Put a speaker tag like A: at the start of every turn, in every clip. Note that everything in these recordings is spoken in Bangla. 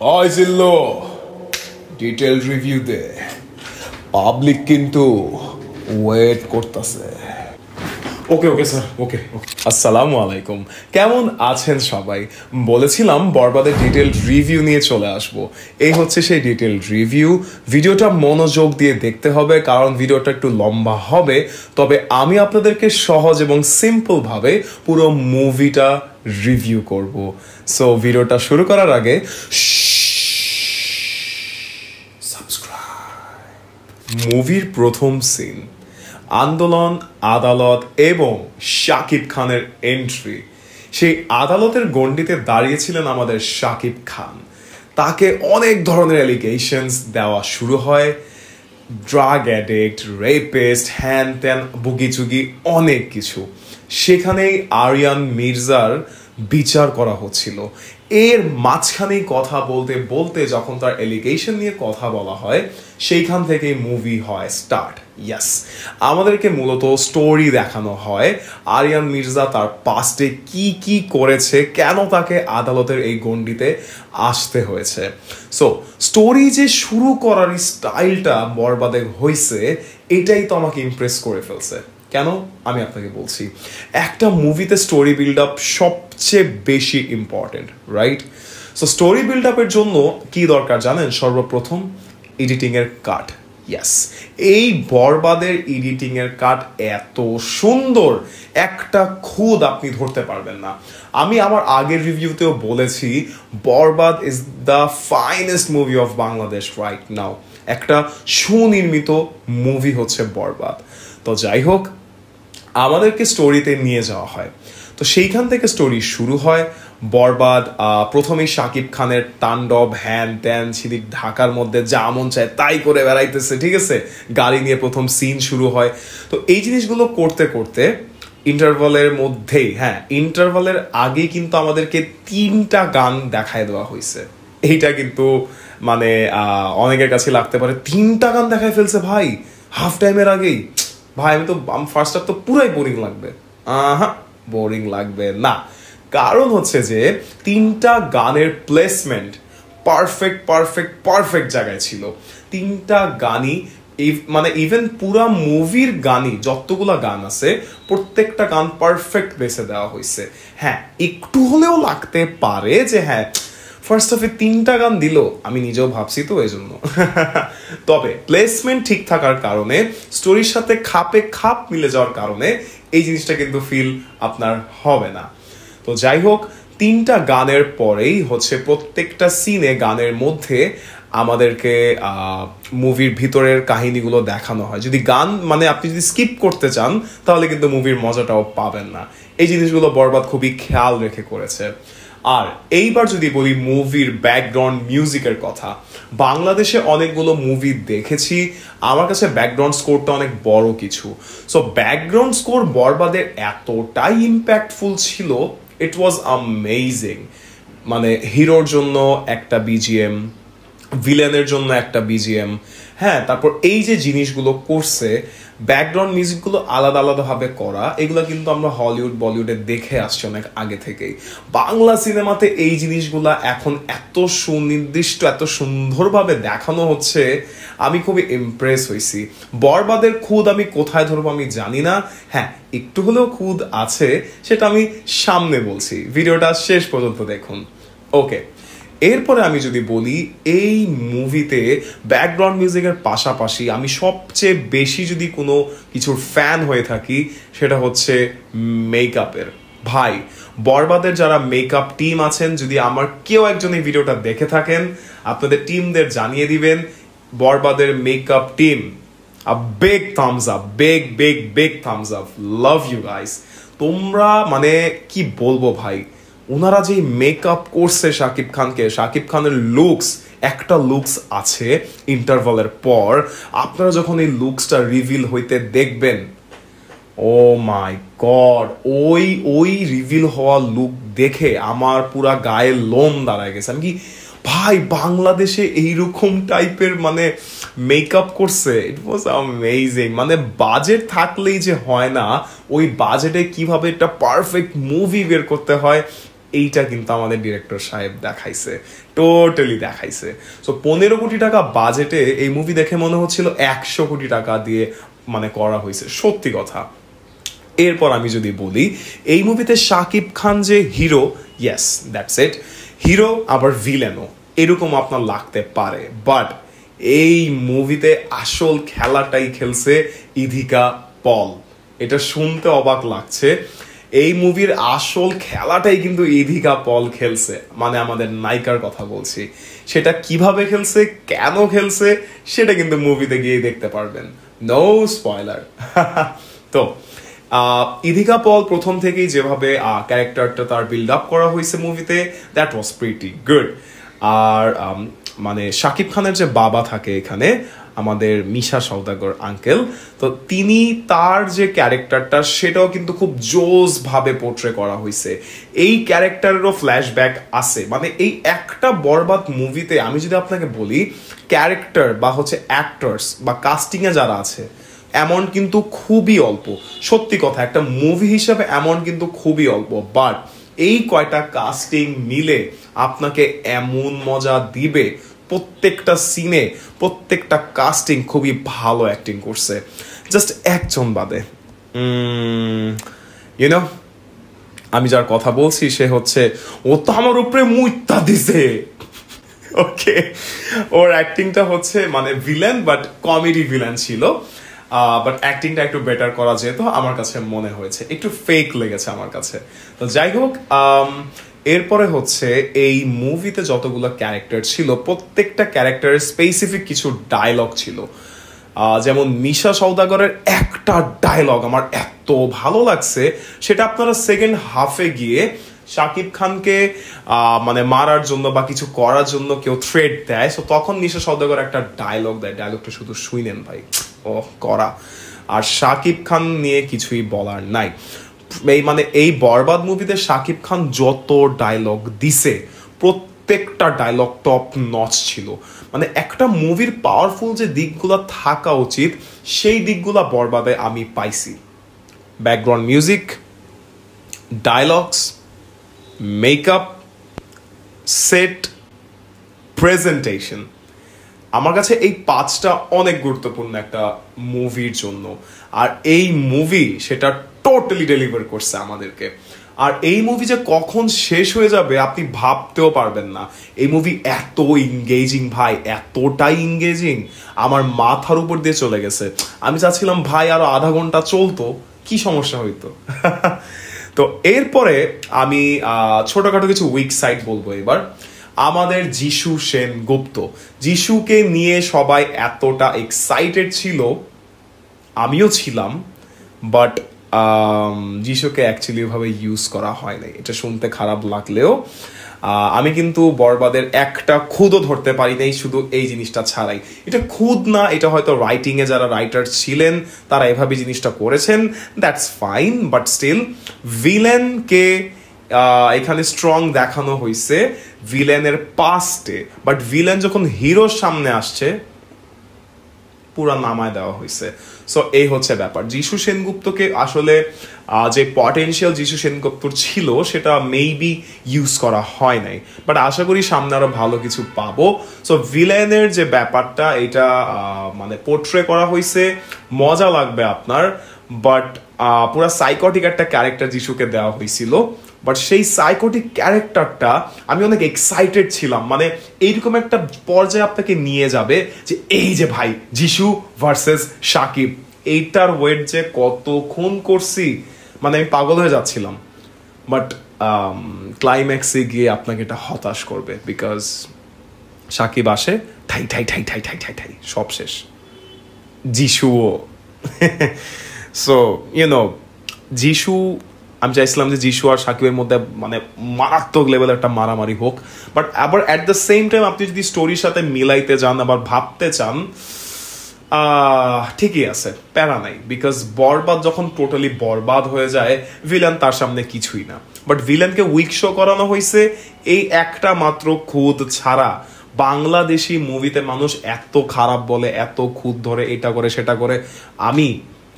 A: Oy Zillo, detailed review দে পাবলিক কিন্তু ওয়েট করতেছে।
B: Okay sir okay.
A: আসসালামু আলাইকুম, কেমন আছেন সবাই? বলেছিলাম বরবাদের ডিটেলড রিভিউ নিয়ে চলে আসব। এই হচ্ছে সেই ডিটেলড রিভিউ। ভিডিওটা মনোযোগ দিয়ে দেখতে হবে কারণ ভিডিওটা একটু লম্বা হবে, তবে আমি আপনাদেরকে সহজ এবং সিম্পল ভাবে পুরো মুভিটা রিভিউ করব। সো ভিডিওটা শুরু করার আগে মুভির প্রথম সিন, আন্দোলন, আদালত এবং শাকিব খানের এন্ট্রি। সেই আদালতের গণ্ডিতে দাঁড়িয়েছিলেন আমাদের শাকিব খান। তাকে অনেক ধরনের অ্যালিগেশনস দেওয়া শুরু হয়, ড্রাগ অ্যাডিক্ট, রেপিস্ট, হ্যান ত্যান, বুগিচুগি, অনেক কিছু। সেখানেই আরিয়ান মির্জার বিচার করা হচ্ছিল। এর মাঝখানেই কথা বলতে বলতে যখন তার এলিগেশন নিয়ে কথা বলা হয়, সেইখান থেকেই মুভি হয় স্টার্ট। ইয়াস, আমাদেরকে মূলত স্টোরি দেখানো হয় আরিয়ান মির্জা তার পাস্টে কি কি করেছে, কেন তাকে আদালতের এই গণ্ডিতে আসতে হয়েছে। সো স্টোরি যে শুরু করার স্টাইলটা বরবাদে হয়েছে, এটাই তো আমাকে ইমপ্রেস করে ফেলছে। কেন আমি আপনাকে বলছি, একটা মুভিতে স্টোরি বিল্ড আপ সবচেয়ে বেশি important, right? So story build আপের জন্য কি দরকার জানেন? সর্বপ্রথম এডিটিং এর কাট। ইয়াস, এই বরবাদের এডিটিং এর কাট এত সুন্দর, একটা খুদ আপনি ধরতে পারবেন না। আমি আমার আগের রিভিউতেও বলেছি, Borbaad is the finest movie of Bangladesh right now. একটা সুনির্মিত মুভি হচ্ছে বরবাদ। তো যাই হোক, আমাদেরকে স্টোরিতে নিয়ে যাওয়া হয়। তো সেইখান থেকে স্টোরি শুরু হয়। বরবাদ প্রথমেই শাকিব খানের তাণ্ডব, হ্যান ত্যান, সিঁড়ি ঢাকার মধ্যে যা মন চায় তাই করে বেড়াইতেছে, ঠিক আছে? গাড়ি নিয়ে প্রথম সিন শুরু হয়। তো এই জিনিসগুলো করতে করতে ইন্টারভালের মধ্যেই, ইন্টারভালের আগেই কিন্তু আমাদেরকে 3টা গান দেখায় দেওয়া হয়েছে। এইটা কিন্তু মানে অনেকের কাছে লাগতে পারে 3টা গান দেখায় ফেলছে ভাই হাফ টাইমের আগেই। ভাই আমি ফার্স্ট হাফ তো পুরাই বোরিং লাগবে। বোরিং লাগবে না, কারণ হচ্ছে যে 3টা গানের প্লেসমেন্ট পারফেক্ট জায়গায় ছিল। 3টা গানই মানে ইভেন পুরা মুভির গানই, যতগুলা গান আছে প্রত্যেকটা গান পারফেক্ট বেসে দেওয়া হয়েছে। একটু হলেও লাগতে পারে যে ফার্স্ট হাফে 3টা গান দিল, আমি নিজেও ভাবছি তো এই জন্য। তবে প্লেসমেন্ট ঠিক থাকার কারণে, স্টোরির সাথে খাপে খাপ মিলে যাওয়ার কারণে এই জিনিসটা কিন্তু ফিল আপনার হবে না। তো যাই হোক, 3টা গানের পরেই হচ্ছে প্রত্যেকটা সিনে গানের মধ্যে আমাদেরকে মুভির ভিতরের কাহিনীগুলো দেখানো হয়। যদি গান মানে আপনি যদি স্কিপ করতে চান তাহলে কিন্তু মুভির মজাটাও পাবেন না। এই জিনিসগুলো বরবাদ খুবই খেয়াল রেখে করেছে। আর এইবার যদি বলি মুভির ব্যাকগ্রাউন্ড মিউজিকের কথা, বাংলাদেশে অনেকগুলো মুভি দেখেছি, আমার কাছে ব্যাকগ্রাউন্ড স্কোরটা অনেক বড় কিছু। সো ব্যাকগ্রাউন্ড স্কোর বরবাদের এতটাই ইম্প্যাক্টফুল ছিল, ইট ওয়াজ অ্যামেজিং। মানে হিরোর জন্য একটা বিজিএম, ভিলেনের জন্য একটা বিজিএম, তারপর এই যে জিনিসগুলো করছে, ব্যাকগ্রাউন্ড মিউজিকগুলো আলাদাভাবে করা, এগুলো কিন্তু আমরা হলিউড বলিউডে দেখে আসছি অনেক আগে থেকেই। বাংলা সিনেমাতে এই জিনিসগুলো এখন এত সুনির্দিষ্ট, এত সুন্দরভাবে দেখানো হচ্ছে, আমি খুবই ইমপ্রেস হয়েছি। বরবাদের খুদ আমি কোথায় ধরবো আমি জানি না, একটু হলেও খুদ আছে, সেটা আমি সামনে বলছি। ভিডিওটা শেষ পর্যন্ত দেখুন। ওকে, এরপরে আমি যদি বলি, এই মুভিতে ব্যাকগ্রাউন্ড মিউজিকের পাশাপাশি আমি সবচেয়ে বেশি যদি কোনো কিছুর ফ্যান হয়ে থাকি, সেটা হচ্ছে মেকআপের। ভাই, বরবাদের যারা মেকআপ টিম আছেন, যদি আমার কেউ একজন এই ভিডিওটা দেখে থাকেন, আপনাদের টিমদের জানিয়ে দিবেন, বরবাদের makeup team a big thumbs up, big thumbs up, love you guys। তোমরা মানে কি বলবো ভাই, ওনারা যে মেকআপ করছে শাকিব খানকে, শাকিব খানের একটা লুকস আছে ইন্টারভালের পর, আপনারা যখন এই লুকসটা রিভিল হইতে দেখবেন, ও মাই গড, ওই রিভিল হওয়া লুক দেখে আমার পুরা গায়ে লোম দাঁড়ায় গেছে। আমি কি ভাই, বাংলাদেশে এইরকম টাইপের মানে মেকআপ করছে, ইট ওয়াজ অ্যামেজিং। মানে বাজেট থাকলেই যে হয় না, ওই বাজেটে কিভাবে একটা পারফেক্ট মুভি বের করতে হয়, এইটা কিন্তু আমাদের ডিরেক্টর সাহেব দেখাইছে, টোটালি দেখাইছে। সো 15 কোটি টাকা বাজেটে এই মুভি দেখে মনে হচ্ছিল 100 কোটি টাকা দিয়ে মানে করা হয়েছে, সত্যি কথা। এরপর আমি যদি বলি এই মুভিতে শাকিব খান যে hero, yes that's it, hero আবার ভিলেনও এরকম আপনার লাগতে পারে, বাট এই মুভিতে আসল খেলাটাই খেলছে ইধিকা পল। এটা শুনতে অবাক লাগছে, এই মুভির আসল খেলাটাই কিন্তু ইধিকা পল খেলছে, মানে আমাদের নায়িকার কথা বলছি। সেটা কিভাবে খেলছে, কেন খেলছে, সেটা কিন্তু মুভিতে গিয়ে দেখতে পারবেন, নো স্পয়লার। তো ইধিকা পল প্রথম থেকেই যেভাবে ক্যারেক্টারটা তার বিল্ড আপ করা হয়েছে মুভিতে, দ্যাট ওয়াজ প্রিটি গুড। আর মানে শাকিব খানের যে বাবা থাকে এখানে, আমাদের মিশা সওদাগর আঙ্কেল, তো তিনি তার যে ক্যারেক্টারটা সেটাও কিন্তু খুব জোস ভাবে পোর্ট্রে করা হয়েছে। এই ক্যারেক্টারেরও ফ্ল্যাশব্যাক আছে, মানে এই একটা বরবাদ মুভিতে আমি যদি আপনাকে বলি ক্যারেক্টার বা হচ্ছে অ্যাক্টরস বা কাস্টিং এ যারা আছে এমন কিন্তু খুবই অল্প, সত্যি কথা, একটা মুভি হিসাবে এমন কিন্তু খুবই অল্প, বাট এই কয়টা কাস্টিং মিলে আপনাকে এমন মজা দিবে। প্রত্যেকটা সিনে প্রত্যেকটা কাস্টিং খুবই ভালো অ্যাক্টিং করছে, জাস্ট একজন বাদে। ইউনো আমি যার কথা বলছি সে হচ্ছে, ও তো আমার উপরে মুইত্তা দিছে। ওকে, ওর অ্যাক্টিংটা হচ্ছে মানে ভিলেন, বাট কমেডি ভিলেন ছিল, বাট অ্যাক্টিংটা একটু বেটার করা যেত আমার কাছে মনে হয়েছে, একটু ফেক লেগেছে আমার কাছে। তো যাই হোক, এরপরে হচ্ছে এই মুভিতে যতগুলো ক্যারেক্টার ছিল প্রত্যেকটা ক্যারেক্টারের স্পেসিফিক কিছু ডায়লগ ছিল। যেমন মিশা সওদাগরের একটা ডায়লগ আমার এত ভালো লাগছে, সেটা আপনারা সেকেন্ড হাফে গিয়ে শাকিব খানকে মানে মারার জন্য বা কিছু করার জন্য কেউ থ্রেট দেয়, সো তখন মিশা সওদাগর একটা ডায়লগ দেয়, ডায়লগটা শুধু শুনেন ভাই, ও করা। আর শাকিব খান নিয়ে কিছুই বলার নাই, এই মানে এই বরবাদ মুভিতে শাকিব খান যত ডায়লগ দিছে প্রত্যেকটা ডায়লগ টপ নচ ছিল। মানে একটা মুভির পাওয়ারফুল যে দিকগুলো থাকা উচিত সেই দিকগুলো বরবাদে আমি পাইছি। Background music, dialogues, makeup, set, presentation, আমার কাছে এই 5টা অনেক গুরুত্বপূর্ণ একটা মুভির জন্য। আর এই মুভি সেটা টোটালি ডেলিভার করছে আমাদেরকে। আর এই মুভি যে কখন শেষ হয়ে যাবে আপনি ভাবতেও পারবেন না। এই মুভি এত ইনগেজিং ভাই, এতটাই ইনগেজিং, আমার মাথার উপর দিয়ে চলে গেছে। আমি চাচ্ছিলাম ভাই আরো আধা ঘন্টা চলতো, কি সমস্যা হইতো। তো এরপরে আমি ছোটখাটো কিছু উইক সাইড বলবো এবার। আমাদের যিশু সেনগুপ্ত, যিশুকে নিয়ে সবাই এতটা এক্সাইটেড ছিল, আমিও ছিলাম, বাট যিশুকে অ্যাকচুয়ালি ভাবে ইউজ করা হয় নাই। এটা শুনতে খারাপ লাগলেও আমি কিন্তু বরবাদের একটা খুদও ধরতে পারি নাই শুধু এই জিনিসটা ছাড়াই। এটা খুদ না, এটা হয়তো রাইটিং এ যারা রাইটার ছিলেন তারা এভাবে জিনিসটা করেছেন, দ্যাটস ফাইন, বাট স্টিল ভিলেনকে এখানে স্ট্রং দেখানো হয়েছে ভিলেনের পাস্টে, বাট ভিলেন যখন হিরোর সামনে আসছে পুরা নামায় দেওয়া হয়েছে। সো এই হচ্ছে ব্যাপার। যিশু সেনগুপ্তকে আসলে যে পটেনশিয়াল যিশু সেনগুপ্তর ছিল সেটা মেবি ইউজ করা হয় নাই, বাট আশা করি সামনে আরো ভালো কিছু পাবো। সো ভিলেনের যে ব্যাপারটা এটা মানে পোর্ট্রে করা হয়েছে, মজা লাগবে আপনার, বাট পুরা সাইকোটিক একটা ক্যারেক্টার যিশুকে দেওয়া হয়েছিল, বাট সেই সাইকোটিক ক্যারেক্টারটা আমি অনেক এক্সাইটেড ছিলাম, মানে এইরকম একটা পর্যায়ে আপনাকে নিয়ে যাবে যে এই যে ভাই যিশু ভার্সেস শাকিব, এইটার ওয়েট যে কতক্ষণ করছি, মানে আমি পাগল হয়ে যাচ্ছিলাম। বাট ক্লাইম্যাক্সে গিয়ে আপনাকে এটা হতাশ করবে, বিকজ শাকিব আসে, ঠাই ঠাই ঠাই ঠাই ঠাই ঠাই ঠাই, সব শেষ, যিশুও। সো ইউনো যিশু, আমি চাইছিলাম যে যিশু আর শাকিবের মধ্যে মানে মারাত্মক লেভেলের একটা মারামারি হোক, বাট আবার অ্যাট দ্য সেম টাইম আপনি যদি স্টোরির সাথে মিলাইতে চান, আবার ভাবতে চান, ঠিকই আছে, প্যারা নাই, বিকজ বরবাদ যখন টোটালি বরবাদ হয়ে যায় ভিলেন তার সামনে কিছুই না। বাট ভিলেনকে উইক শো করানো হয়েছে এই একটা মাত্র খুদ ছাড়া। বাংলাদেশি মুভিতে মানুষ এত খারাপ বলে, এত খুদ ধরে, এটা করে সেটা করে, আমি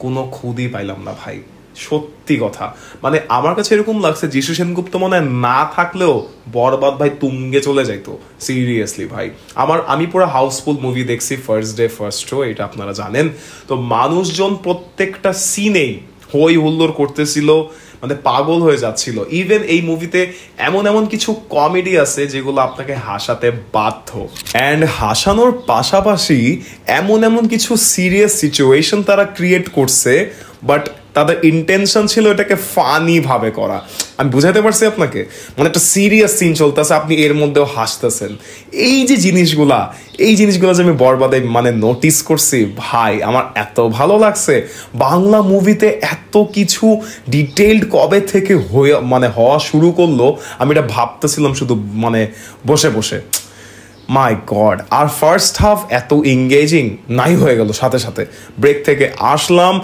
A: কোনো খুদই পাইলাম না ভাই। সত্যি কথা, মানে আমার কাছে এরকম লাগছে যিশু সেনগুপ্ত মনে হয় না থাকলেও বরবাদ ভাই তুঙ্গে চলে যাইতো। সিরিয়াসলি ভাই, আমি পুরো হাউসফুল মুভি দেখছি, ফার্স্ট ডে ফার্স্ট শো, এটা আপনারা জানেন। তো মানুষজন প্রত্যেকটা সিনেই হই হুল্লোড় করতেছিল, মানে পাগল হয়ে যাচ্ছিল। ইভেন এই মুভিতে এমন এমন কিছু কমেডি আছে যেগুলো আপনাকে হাসাতে বাধ্য, অ্যান্ড হাসানোর পাশাপাশি এমন এমন কিছু সিরিয়াস সিচুয়েশন তারা ক্রিয়েট করছে, বাট তাদের ইন্টেনশন ছিল এটাকে ফানি ভাবে করা। আমি বুঝাতে পারছি আপনাকে, মানে একটা সিরিয়াস সিন চলতেছে, আপনি এর মধ্যেও হাসতেছেন। এই যে জিনিসগুলা যে আমি বরবাদে মানে নোটিস করছি ভাই, আমার এত ভালো লাগছে। বাংলা মুভিতে এত কিছু ডিটেইলড কবে থেকে হওয়া শুরু করলো, আমি এটা ভাবতেছিলাম শুধু মানে বসে বসে। মাই গড, আর ফার্স্ট হাফ এত এঙ্গেজিং নাই হয়ে গেল, সাথে সাথে ব্রেক থেকে আসলাম,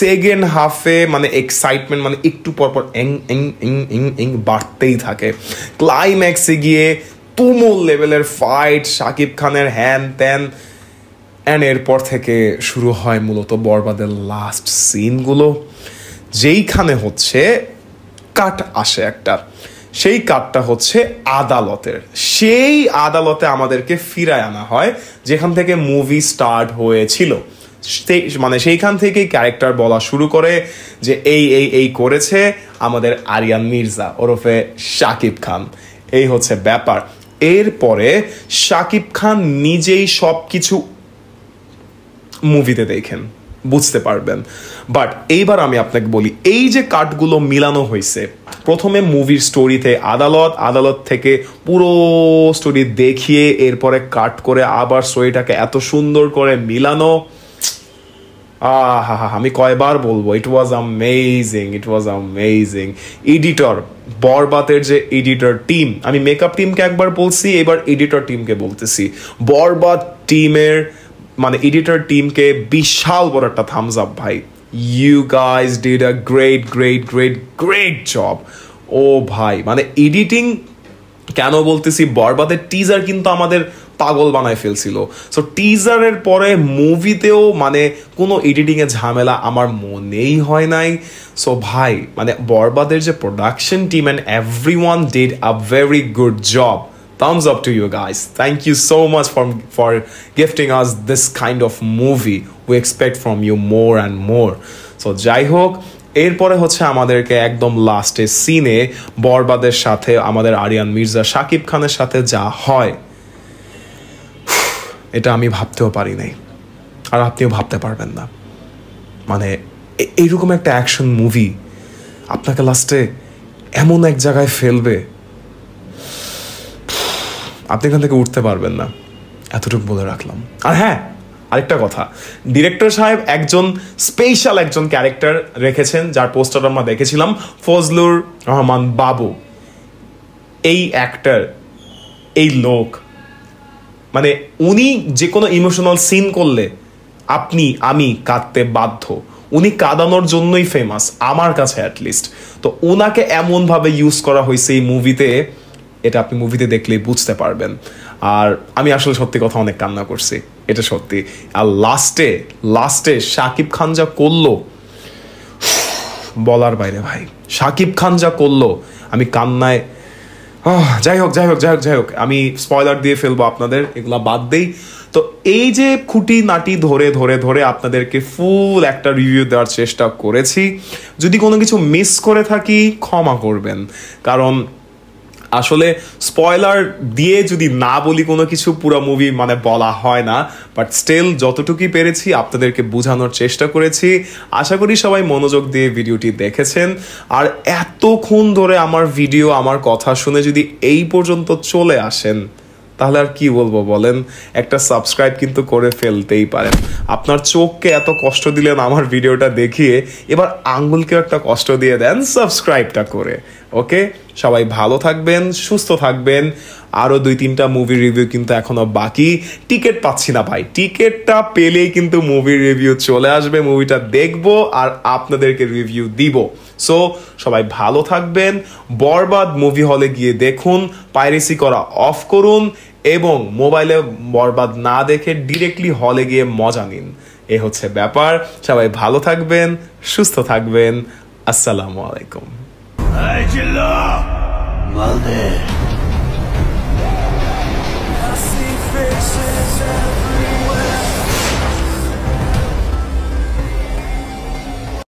A: সেকেন্ড হাফে মানে এক্সাইটমেন্ট মানে একটু পরপর বাড়তেই থাকে। ক্লাইম্যাক্সে গিয়ে তুমুল লেভেলের ফাইট, শাকিব খানের হ্যান ত্যান, অ্যান্ড এরপর থেকে শুরু হয় মূলত বরবাদের লাস্ট সিনগুলো, যেইখানে হচ্ছে কাট আসে একটা। সেই কাটটা হচ্ছে আদালতের, সেই আদালতে আমাদেরকে ফিরায় আনা হয় যেখান থেকে মুভি স্টার্ট হয়েছিল। মানে সেইখান থেকেই ক্যারেক্টার বলা শুরু করে যে এই করেছে আমাদের আরিয়ান মির্জা ওরফে শাকিব খান, এই হচ্ছে ব্যাপার। এরপরে শাকিব খান নিজেই সব কিছু মুভিতে দেখেন, বুঝতে পারবেন। বাট এইবার আমি আপনাকে বলি, এই যে কাটগুলো মিলানো হয়েছে, প্রথমে মুভির স্টোরিতে আদালত থেকে পুরো স্টোরি দেখিয়ে এরপরে কাট করে আবার স্টোরিটাকে এত সুন্দর করে মিলানো, আমি কয়বার বলবো, ইট ওয়াজ অ্যামেজিং। এডিটর, বরবাদের যে এডিটর টিম, আমি মেকআপ টিমকে একবার বলছি, এবার এডিটর টিমকে বলতেছি, বরবাদ টিমের মানে এডিটর টিমকে বিশাল বড় একটা থামস আপ ভাই। You guys did a great job. ও ভাই, মানে এডিটিং কেন বলতেছি, বরবাদের টিজার কিন্তু আমাদের পাগল বানায় ফেলছিল। সো টিজারের পরে মুভিতেও মানে কোনো এডিটিং এর ঝামেলা আমার মনেই হয় নাই। সো ভাই, মানে বরবাদের যে production team and everyone did a very good job. Thumbs up to you guys. Thank you so much for gifting us this kind of movie. We expect from you more and more. So যাই হোক, এরপরে হচ্ছে আমাদেরকে একদম লাস্টে সিনে বরবাদের সাথে আমাদের আরিয়ান মির্জা শাকিব খানের সাথে যা হয়, এটা আমি ভাবতেও পারি নাই, আর আপনিও ভাবতে পারবেন না। মানে এইরকম একটা অ্যাকশন মুভি আপনাকে লাস্টে এমন এক জায়গায় ফেলবে, আপনি এখান থেকে উঠতে পারবেন না, এতটুকু বলে রাখলাম। আর হ্যাঁ, আরেকটা কথা, ডিরেক্টর সাহেব স্পেশাল একজন ক্যারেক্টার রেখেছেন, যার পোস্টার আমরা দেখেছিলাম, ফজলুর রহমান বাবু। এই অ্যাক্টর, এই লোক, মানে উনি যে কোনো ইমোশনাল সিন করলে আমি কাঁদতে বাধ্য। উনি কাঁদানোর জন্যই ফেমাস আমার কাছে অ্যাটলিস্ট। তো ওনাকে এমন ভাবে ইউজ করা হয়েছে এই মুভিতে, এটা আপনি মুভিতে দেখলেই বুঝতে পারবেন। আর আমি আসলে সত্যি কথা অনেক কান্না করছি, এটা সত্যি। আর লাস্টে শাকিব খান যা করলো, বলার বাইরে ভাই। শাকিব খান যা করলো, আমি কান্নায়, যাই হোক আমি স্পয়লার দিয়ে ফেলবো আপনাদের, এগুলা বাদ দেই। তো এই যে খুঁটি নাটি ধরে আপনাদেরকে ফুল একটা রিভিউ দেওয়ার চেষ্টা করেছি। যদি কোনো কিছু মিস করে থাকি ক্ষমা করবেন, কারণ আসলে স্পয়লার দিয়ে যদি না বলি কোনো কিছু, পুরো মুভি মানে বলা হয় না। বাট স্টিল যতটুকুই পেরেছি আপনাদেরকে বোঝানোর চেষ্টা করেছি। আশা করি সবাই মনোযোগ দিয়ে ভিডিওটি দেখেছেন। আর এতক্ষণ ধরে আমার ভিডিও, আমার কথা শুনে যদি এই পর্যন্ত চলে আসেন, তাহলে আর কি বলবো বলেন, একটা সাবস্ক্রাইব কিন্তু করে ফেলতেই পারেন। আপনার চোখকে এত কষ্ট দিলেন আমার ভিডিওটা দেখিয়ে, এবার আঙ্গুলকেও একটা কষ্ট দিয়ে দেন সাবস্ক্রাইবটা করে। ওকে, সবাই ভালো থাকবেন, সুস্থ থাকবেন। আরো 2-3টা মুভি রিভিউ কিন্তু এখনো বাকি। টিকিট পাচ্ছি না ভাই, টিকিটটা পেলেই কিন্তু মুভির রিভিউ চলে আসবে, মুভিটা দেখবো আর আপনাদেরকে রিভিউ দিব। সো সবাই ভালো থাকবেন। বরবাদ মুভি হলে গিয়ে দেখুন, পাইরেসি করা অফ করুন এবং মোবাইলে বরবাদ না দেখে ডিরেক্টলি হলে গিয়ে মজা নিন। এ হচ্ছে ব্যাপার। সবাই ভালো থাকবেন, সুস্থ থাকবেন। আসসালামু আলাইকুম।
C: Hey, Jilla! Malde!